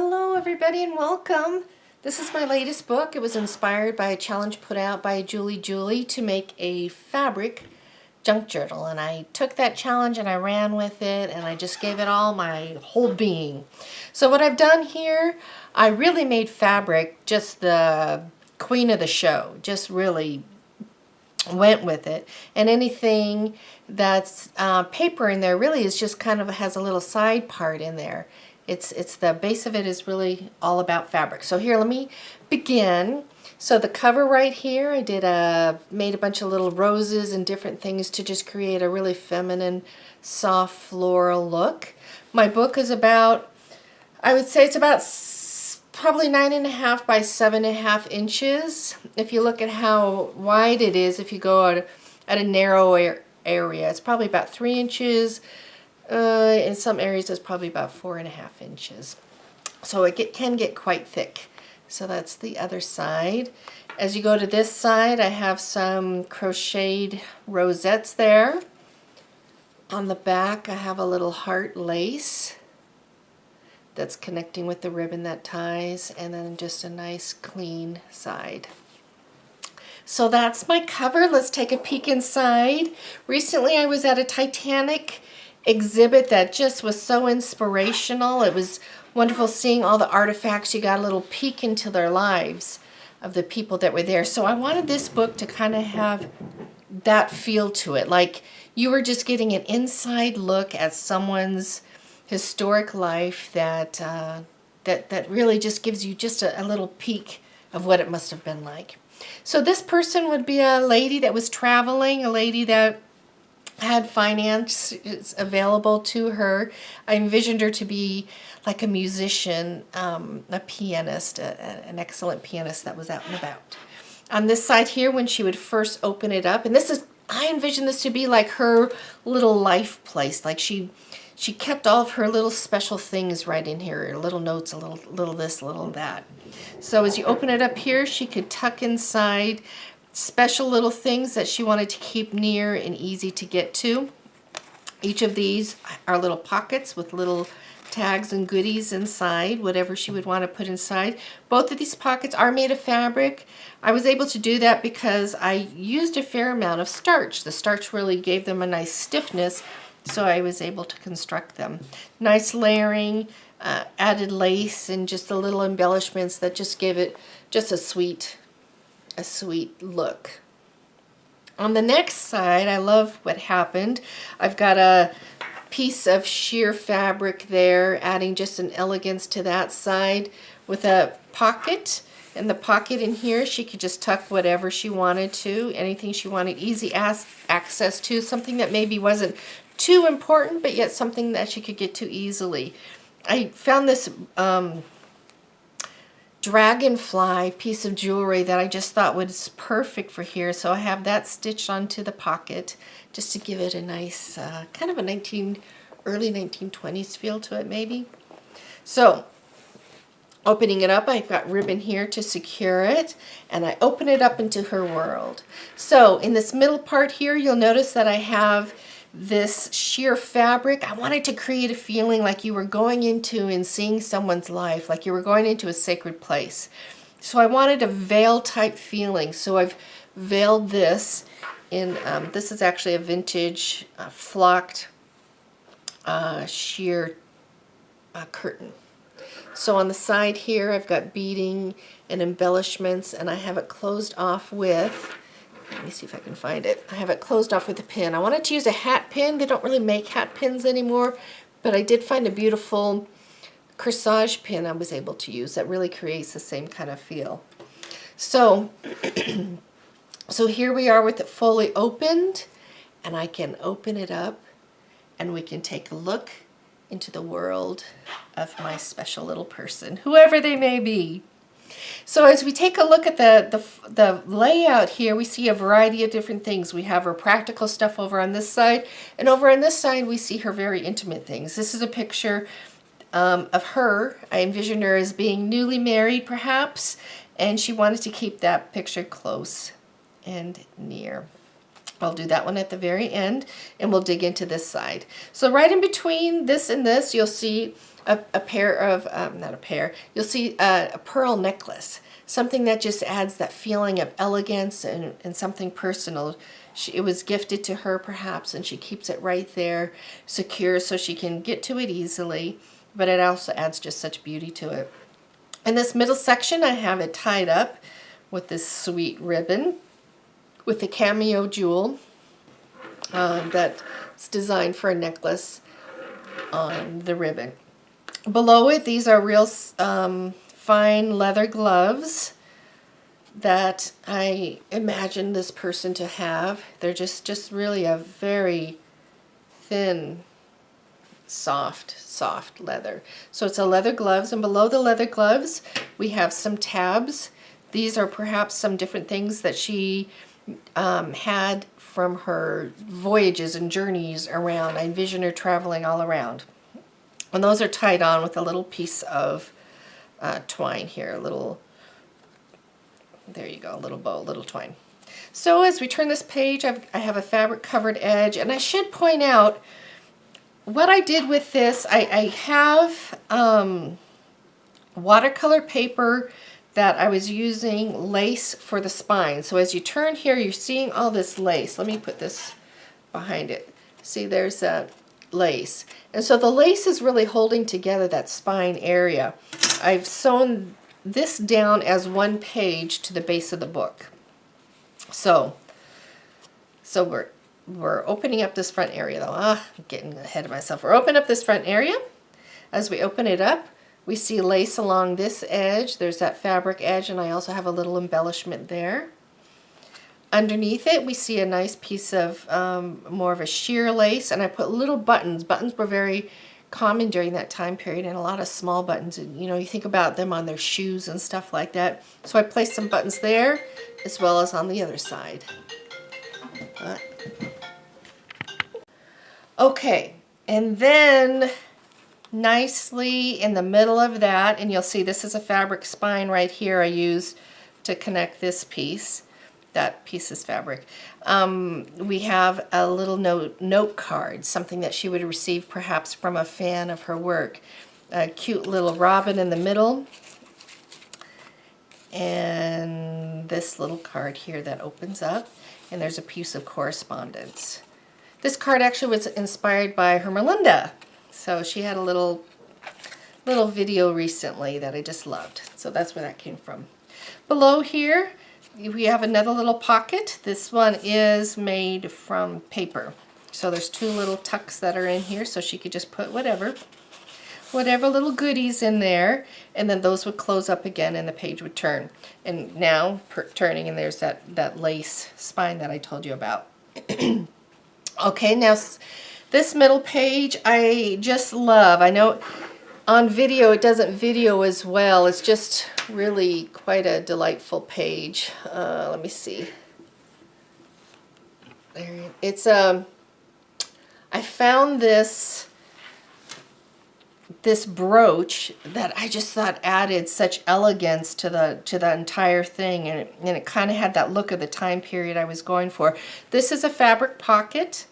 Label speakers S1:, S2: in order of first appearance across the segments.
S1: Hello everybody and welcome. This is my latest book. It was inspired by a challenge put out by Julie to make a fabric junk journal, and I took that challenge and I ran with it and I just gave it all my whole being. So what I've done here, I really made fabric just the queen of the show, just really went with it, and anything that's paper in there really is just kind of has a little side part in there. It's the base of it is really all about fabric. So here, let me begin. So the cover right here, I made a bunch of little roses and different things to just create a really feminine, soft floral look. My book is about, I would say it's about probably 9.5 by 7.5 inches. If you look at how wide it is, if you go at a narrow area, it's probably about 3 inches. In some areas it's probably about 4.5 inches. So it can get quite thick. So that's the other side. As you go to this side, I have some crocheted rosettes there. On the back I have a little heart lace that's connecting with the ribbon that ties, and then just a nice clean side. So that's my cover. Let's take a peek inside. Recently I was at a Titanic exhibit that just was so inspirational. It was wonderful seeing all the artifacts. You got a little peek into their lives of the people that were there. So I wanted this book to kind of have that feel to it, like you were just getting an inside look at someone's historic life that really just gives you just a little peek of what it must have been like. So this person would be a lady that was traveling, a lady that had finance available to her. I envisioned her to be like a musician, a pianist, an excellent pianist that was out and about. On this side here, when she would first open it up, and I envisioned this to be like her little life place, like she kept all of her little special things right in here, little notes, a little this, a little that. So as you open it up here, she could tuck inside special little things that she wanted to keep near and easy to get to. Each of these are little pockets with little tags and goodies inside, whatever she would want to put inside. Both of these pockets are made of fabric. I was able to do that because I used a fair amount of starch. The starch really gave them a nice stiffness, so I was able to construct them. Nice layering, added lace, and just the little embellishments that just give it just a sweet look. On the next side, I love what happened. I've got a piece of sheer fabric there, adding just an elegance to that side with a pocket. And the pocket in here, she could just tuck whatever she wanted to, anything she wanted easy access to, something that maybe wasn't too important, but yet something that she could get to easily. I found this dragonfly piece of jewelry that I just thought was perfect for here, so I have that stitched onto the pocket just to give it a nice kind of a early 1920s feel to it maybe. So opening it up, I've got ribbon here to secure it, and I open it up into her world. So in this middle part here, you'll notice that I have this sheer fabric. I wanted to create a feeling like you were going into and seeing someone's life, like you were going into a sacred place. So I wanted a veil type feeling, so I've veiled this in, this is actually a vintage flocked sheer curtain. So on the side here I've got beading and embellishments, and I have it closed off with, let me see if I can find it. I have it closed off with a pin. I wanted to use a hat pin. They don't really make hat pins anymore, but I did find a beautiful corsage pin I was able to use that really creates the same kind of feel. So, so here we are with it fully opened, and I can open it up and we can take a look into the world of my special little person, whoever they may be. So as we take a look at the layout here, we see a variety of different things. We have her practical stuff over on this side, and over on this side we see her very intimate things. This is a picture of her. I envisioned her as being newly married perhaps, and she wanted to keep that picture close and near. I'll do that one at the very end, and we'll dig into this side. So right in between this and this, you'll see a pair of, not a pair, you'll see a pearl necklace, something that just adds that feeling of elegance and something personal. It was gifted to her perhaps, and she keeps it right there, secure, so she can get to it easily, but it also adds just such beauty to it. In this middle section, I have it tied up with this sweet ribbon with the cameo jewel that's designed for a necklace on the ribbon. Below it, these are real fine leather gloves that I imagine this person to have. They're just really a very thin, soft leather. So it's a leather gloves, and below the leather gloves, we have some tabs. These are perhaps some different things that she had from her voyages and journeys around. I envision her traveling all around. And those are tied on with a little piece of twine here, a little, there you go, a little bow, little twine. So as we turn this page, I have a fabric covered edge, and I should point out what I did with this. I have watercolor paper that I was using lace for the spine. So as you turn here, you're seeing all this lace. Let me put this behind it. See, there's a lace. And so the lace is really holding together that spine area. I've sewn this down as one page to the base of the book. So we're opening up this front area though. I'm getting ahead of myself. We're opening up this front area. As we open it up, we see lace along this edge. There's that fabric edge, and I also have a little embellishment there. Underneath it, we see a nice piece of more of a sheer lace, and I put little buttons. Buttons were very common during that time period, and a lot of small buttons. And, you know, you think about them on their shoes and stuff like that. So I placed some buttons there, as well as on the other side. Okay, and then nicely in the middle of that, and you'll see this is a fabric spine right here I use to connect this piece. That piece is fabric. We have a little note card, something that she would receive perhaps from a fan of her work. A cute little robin in the middle, and this little card here that opens up, and there's a piece of correspondence. This card actually was inspired by her Melinda. So she had a little video recently that I just loved. So that's where that came from. Below here, we have another little pocket. This one is made from paper. So there's two little tucks that are in here, so she could just put whatever little goodies in there, and then those would close up again and the page would turn. And now turning, and there's that lace spine that I told you about. Okay, now this middle page I just love. I know on video it doesn't video as well. It's just really quite a delightful page. Let me see. There, it's I found this brooch that I just thought added such elegance to the entire thing, and it kind of had that look of the time period I was going for. This is a fabric pocket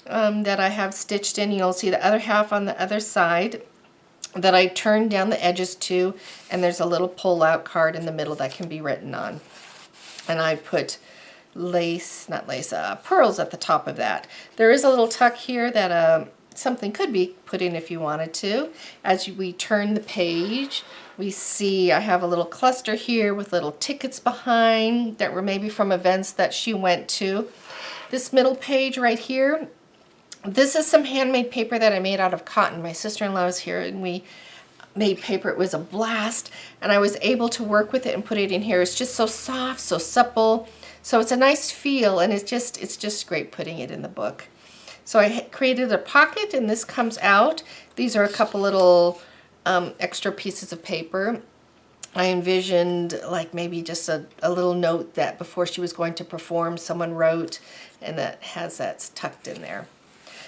S1: that I have stitched in. You'll see the other half on the other side that I turned down the edges to, and there's a little pull-out card in the middle that can be written on. And I put lace, not lace, pearls at the top of that. There is a little tuck here that something could be put in if you wanted to. As we turn the page, we see I have a little cluster here with little tickets behind that were maybe from events that she went to. This middle page right here, this is some handmade paper that I made out of cotton. My sister-in-law was here and we made paper. It was a blast, and I was able to work with it and put it in here. It's just so soft, so supple. So it's a nice feel, and it's just great putting it in the book. So I created a pocket, and this comes out. These are a couple little extra pieces of paper. I envisioned like maybe just a little note that before she was going to perform someone wrote, and that's tucked in there.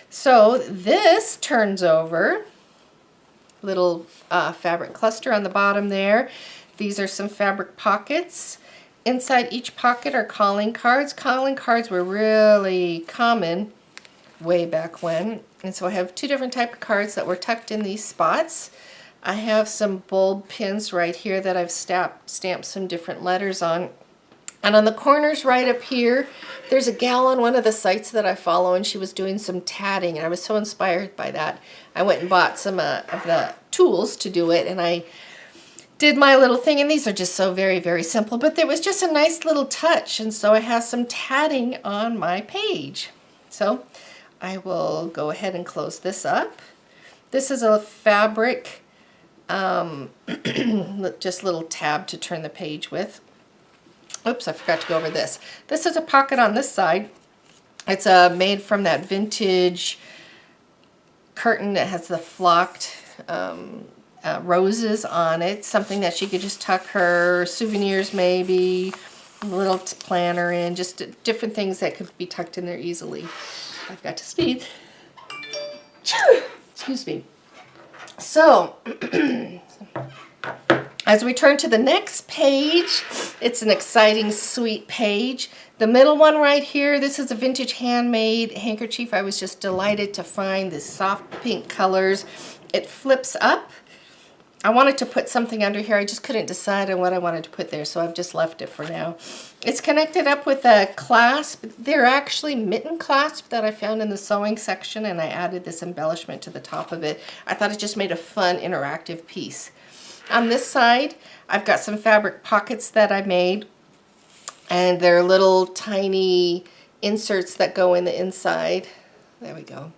S1: So this turns over, little fabric cluster on the bottom there. These are some fabric pockets, inside each pocket are calling cards. Calling cards were really common way back when. And so I have two different type of cards that were tucked in these spots. I have some bulb pins right here that I've stamped some different letters on. And on the corners right up here, there's a gal on one of the sites that I follow, and she was doing some tatting, and I was so inspired by that. I went and bought some of the tools to do it, and I did my little thing, and these are just so very, very simple, but there was just a nice little touch, and so I have some tatting on my page. So I will go ahead and close this up. This is a fabric, just little tab to turn the page with. Oops, I forgot to go over this. This is a pocket on this side. It's made from that vintage curtain that has the flocked roses on it. Something that she could just tuck her souvenirs, maybe a little planner in, just different things that could be tucked in there easily. I've got to sneeze. Excuse me. So, as we turn to the next page, it's an exciting, sweet page. The middle one right here, this is a vintage handmade handkerchief. I was just delighted to find this soft pink colors. It flips up. I wanted to put something under here. I just couldn't decide on what I wanted to put there, so I've just left it for now. It's connected up with a clasp. They're actually mitten clasp that I found in the sewing section, and I added this embellishment to the top of it. I thought it just made a fun, interactive piece. On this side, I've got some fabric pockets that I made, and they're little tiny inserts that go in the inside. There we go.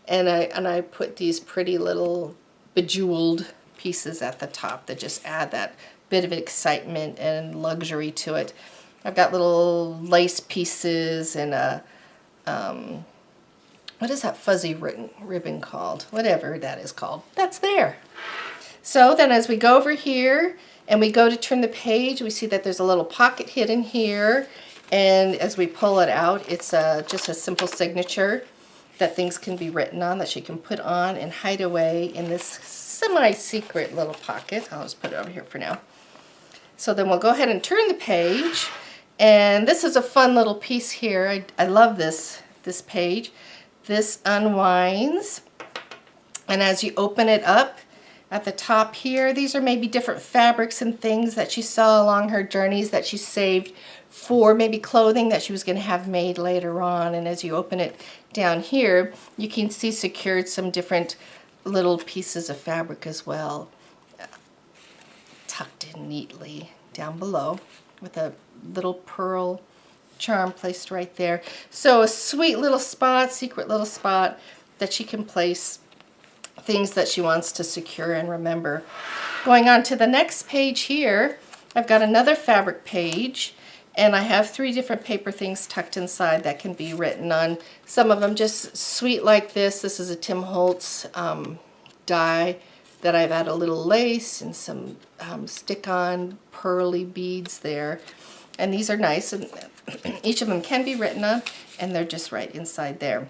S1: And I put these pretty little bejeweled pieces at the top that just add that bit of excitement and luxury to it. I've got little lace pieces and a, what is that fuzzy ribbon called? Whatever that is called. That's there. So then as we go over here and we go to turn the page, we see that there's a little pocket hidden here. And as we pull it out, it's just a simple signature that things can be written on, that she can put on and hide away in this semi-secret little pocket. I'll just put it over here for now. So then we'll go ahead and turn the page. And this is a fun little piece here. I love this page. This unwinds. And as you open it up, at the top here, these are maybe different fabrics and things that she saw along her journeys that she saved for maybe clothing that she was going to have made later on. And as you open it down here, you can see secured some different little pieces of fabric as well, tucked in neatly down below with a little pearl charm placed right there. So a sweet little spot, secret little spot that she can place things that she wants to secure and remember. Going on to the next page here, I've got another fabric page, and I have 3 different paper things tucked inside that can be written on. Some of them just sweet like this. This is a Tim Holtz die that I've added a little lace and some stick-on pearly beads there. And these are nice, and each of them can be written on, and they're just right inside there.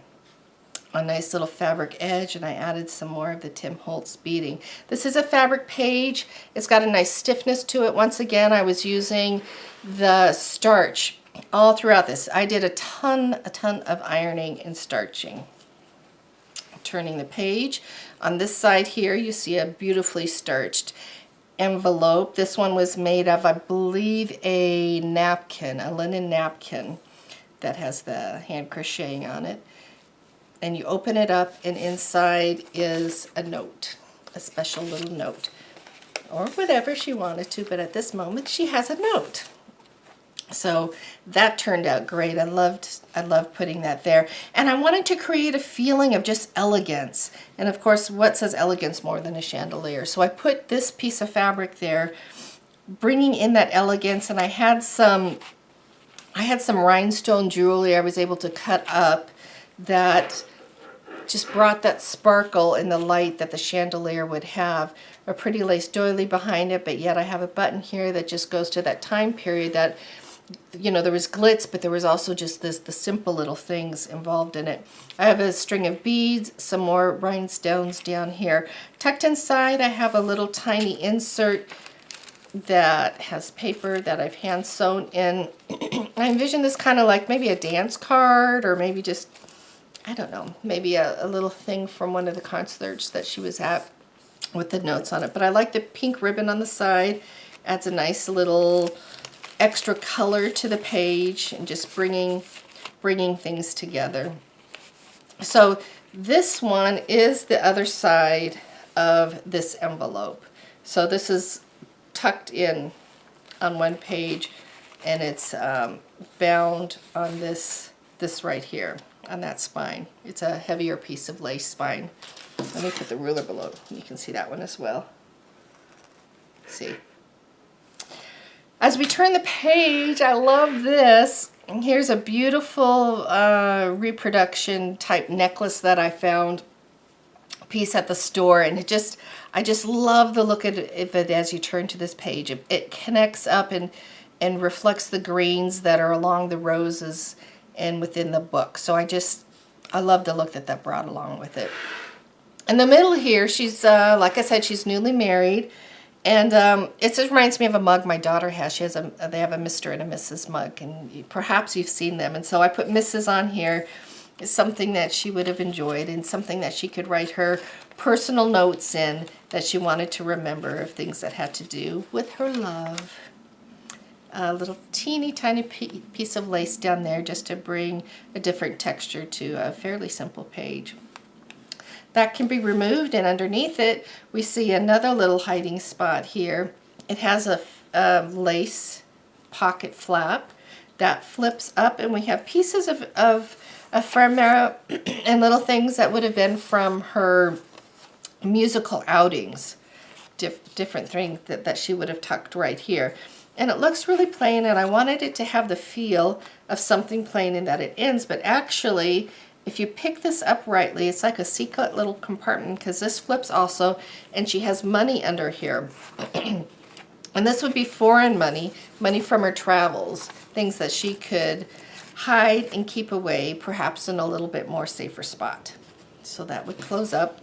S1: A nice little fabric edge, and I added some more of the Tim Holtz beading. This is a fabric page. It's got a nice stiffness to it. Once again, I was using the starch all throughout this. I did a ton of ironing and starching. Turning the page. On this side here, you see a beautifully starched envelope. This one was made of, I believe, a napkin, a linen napkin that has the hand crocheting on it. And you open it up, and inside is a note, a special little note, or whatever she wanted to, but at this moment she has a note. So that turned out great. I loved putting that there. And I wanted to create a feeling of just elegance. And of course, what says elegance more than a chandelier? So I put this piece of fabric there, bringing in that elegance, and I had some rhinestone jewelry I was able to cut up that just brought that sparkle in the light that the chandelier would have. A pretty lace doily behind it, but yet I have a button here that just goes to that time period that, you know, there was glitz, but there was also just the simple little things involved in it. I have a string of beads, some more rhinestones down here. Tucked inside, I have a little tiny insert that has paper that I've hand sewn in. I envision this kind of like maybe a dance card, or maybe just, I don't know, maybe a little thing from one of the concerts that she was at with the notes on it. But I like the pink ribbon on the side. Adds a nice little extra color to the page and just bringing things together. So this one is the other side of this envelope. So this is tucked in on one page, and it's bound on this right here, on that spine. It's a heavier piece of lace spine. Let me put the ruler below. You can see that one as well. See. As we turn the page, I love this. Here's a beautiful reproduction type necklace that I found piece at the store, and I just love the look of it as you turn to this page. It connects up and reflects the greens that are along the roses and within the book. So I love the look that brought along with it. In the middle here, she's like I said, she's newly married, and it just reminds me of a mug my daughter has. They have a Mr. and a Mrs. mug, and perhaps you've seen them. And so I put Mrs. on here. It's something that she would have enjoyed, and something that she could write her personal notes in that she wanted to remember of things that had to do with her love. A little teeny tiny piece of lace down there just to bring a different texture to a fairly simple page. That can be removed, and underneath it we see another little hiding spot here. It has a lace pocket flap that flips up, and we have pieces of ephemera and little things that would have been from her musical outings, different things that she would have tucked right here. And it looks really plain, and I wanted it to have the feel of something plain in that it ends, but actually, if you pick this up rightly, it's like a secret little compartment, because this flips also, and she has money under here. And this would be foreign money from her travels, things that she could hide and keep away, perhaps in a little bit more safer spot. So that would close up.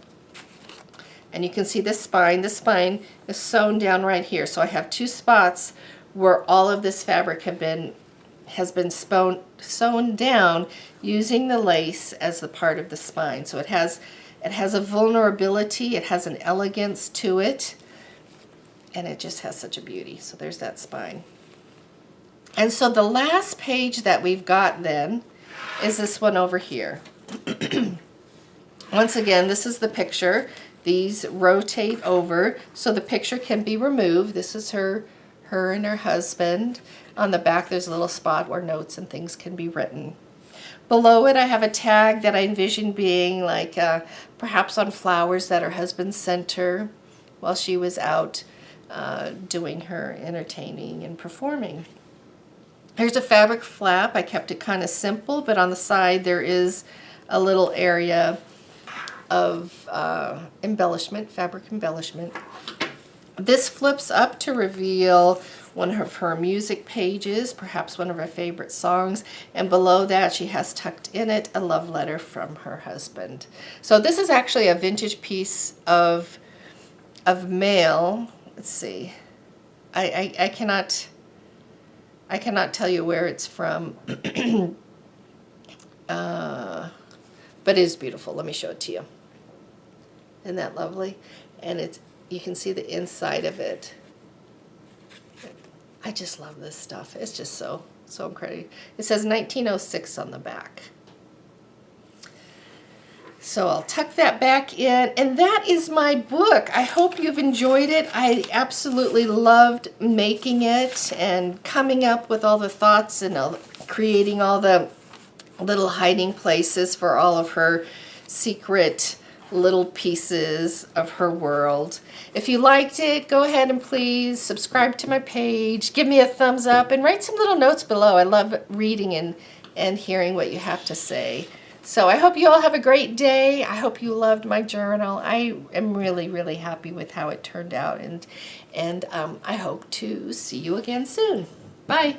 S1: And you can see this spine. This spine is sewn down right here. So I have two spots where all of this fabric has been sewn down using the lace as the part of the spine. So it has a vulnerability, it has an elegance to it, and it just has such a beauty. So there's that spine. And so the last page that we've got then is this one over here. Once again, this is the picture. These rotate over so the picture can be removed. This is her and her husband. On the back there's a little spot where notes and things can be written. Below it I have a tag that I envision being like perhaps on flowers that her husband sent her while she was out doing her entertaining and performing. Here's a fabric flap. I kept it kind of simple, but on the side there is a little area of embellishment, fabric embellishment. This flips up to reveal one of her music pages, perhaps one of her favorite songs, and below that she has tucked in it a love letter from her husband. So this is actually a vintage piece of mail. Let's see. I cannot tell you where it's from, but it is beautiful. Let me show it to you. Isn't that lovely? And you can see the inside of it. I just love this stuff. It's just so incredible. It says 1906 on the back. So I'll tuck that back in, and that is my book. I hope you've enjoyed it. I absolutely loved making it and coming up with all the thoughts and creating all the little hiding places for all of her secret little pieces of her world. If you liked it, go ahead and please subscribe to my page, give me a thumbs up, and write some little notes below. I love reading and hearing what you have to say. So I hope you all have a great day. I hope you loved my journal. I am really, really happy with how it turned out, and I hope to see you again soon. Bye.